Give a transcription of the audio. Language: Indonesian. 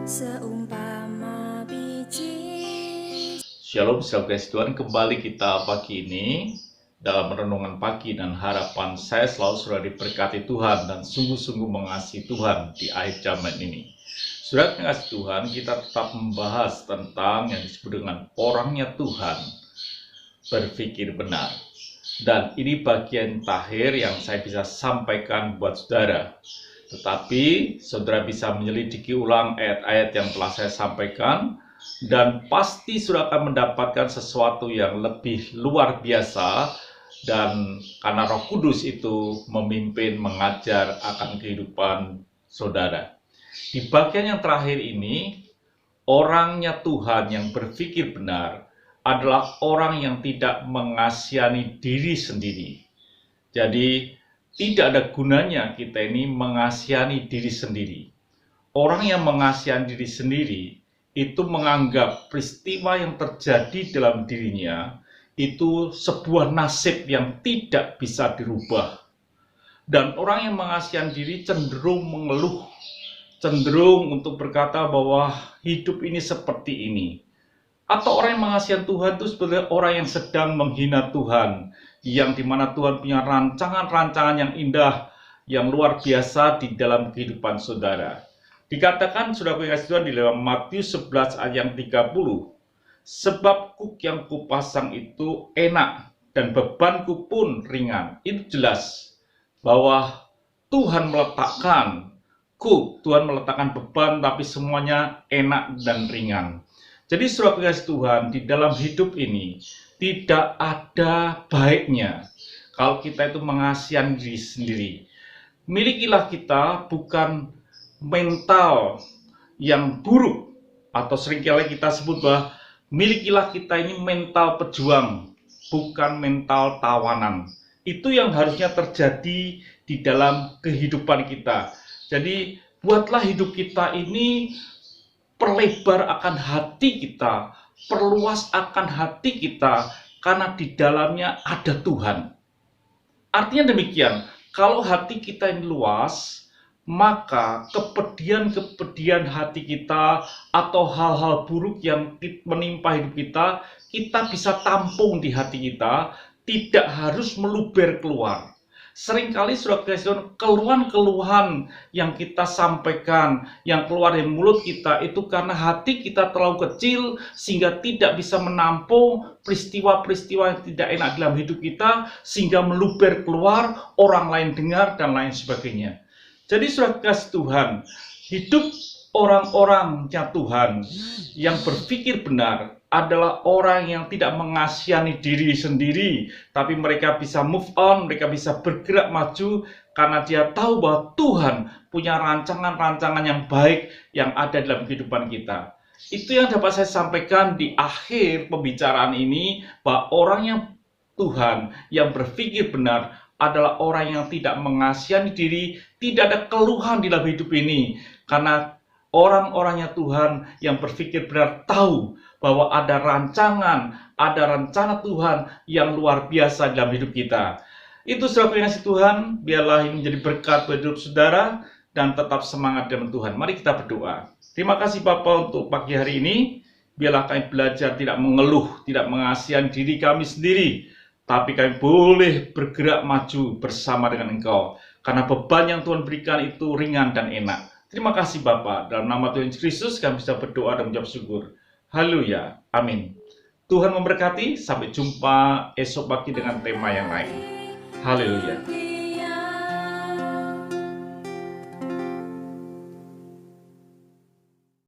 Seumpama biji. Shalom, sahabat kasih Tuhan. Kembali kita pagi ini dalam renungan pagi, dan harapan saya selalu sudah diberkati Tuhan dan sungguh-sungguh mengasihi Tuhan di akhir zaman ini. Sudah mengasihi Tuhan, kita tetap membahas tentang yang disebut dengan orangnya Tuhan berpikir benar. Dan ini bagian terakhir yang saya bisa sampaikan buat saudara. Tetapi saudara bisa menyelidiki ulang ayat-ayat yang telah saya sampaikan, dan pasti sudah akan mendapatkan sesuatu yang lebih luar biasa. Dan karena Roh Kudus itu memimpin, mengajar akan kehidupan saudara. Di bagian yang terakhir ini, orangnya Tuhan yang berpikir benar adalah orang yang tidak mengasihani diri sendiri. Jadi tidak ada gunanya kita ini mengasihani diri sendiri. Orang yang mengasihani diri sendiri itu menganggap peristiwa yang terjadi dalam dirinya itu sebuah nasib yang tidak bisa dirubah. Dan orang yang mengasihani diri cenderung mengeluh, cenderung untuk berkata bahwa hidup ini seperti ini. Atau orang yang mengasihi Tuhan itu sebenarnya orang yang sedang menghina Tuhan, yang dimana Tuhan punya rancangan-rancangan yang indah, yang luar biasa di dalam kehidupan saudara. Dikatakan sudah kasih Tuhan di dalam Matius 11 ayat yang 30, sebab kuk yang kupasang itu enak dan bebanku pun ringan. Itu jelas bahwa Tuhan meletakkan kuk, Tuhan meletakkan beban, tapi semuanya enak dan ringan. Jadi saudara kasih Tuhan, di dalam hidup ini tidak ada baiknya kalau kita itu mengasihi diri sendiri. Milikilah kita bukan mental yang buruk, atau seringkali kita sebut bahwa milikilah kita ini mental pejuang, bukan mental tawanan. Itu yang harusnya terjadi di dalam kehidupan kita. Jadi buatlah hidup kita ini perlebar akan hati kita, perluas akan hati kita, karena di dalamnya ada Tuhan. Artinya demikian, kalau hati kita ini luas, maka kepedihan-kepedihan hati kita atau hal-hal buruk yang menimpa hidup kita, kita bisa tampung di hati kita, tidak harus meluber keluar. Seringkali sudah keluhan-keluhan yang kita sampaikan, yang keluar dari mulut kita itu karena hati kita terlalu kecil sehingga tidak bisa menampung peristiwa-peristiwa yang tidak enak dalam hidup kita, sehingga meluber keluar, orang lain dengar dan lain sebagainya. Jadi sudah kasih Tuhan, hidup orang-orangnya Tuhan yang berpikir benar adalah orang yang tidak mengasihani diri sendiri, tapi mereka bisa move on, mereka bisa bergerak maju, karena dia tahu bahwa Tuhan punya rancangan-rancangan yang baik yang ada dalam kehidupan kita. Itu yang dapat saya sampaikan di akhir pembicaraan ini, bahwa orangnya Tuhan yang berpikir benar adalah orang yang tidak mengasihani diri, tidak ada keluhan di dalam hidup ini, karena orang-orangnya Tuhan yang berpikir benar tahu bahwa ada rancangan, ada rencana Tuhan yang luar biasa dalam hidup kita. Itu saudara yang kasih Tuhan, biarlah ini menjadi berkat bagi hidup saudara, dan tetap semangat dalam Tuhan. Mari kita berdoa. Terima kasih Bapa untuk pagi hari ini, biarlah kami belajar tidak mengeluh, tidak mengasihani diri kami sendiri, tapi kami boleh bergerak maju bersama dengan Engkau, karena beban yang Tuhan berikan itu ringan dan enak. Terima kasih Bapa, dalam nama Tuhan Yesus Kristus kami bisa berdoa dan mengucap syukur. Haleluya, amin. Tuhan memberkati, sampai jumpa esok pagi dengan tema yang lain. Haleluya.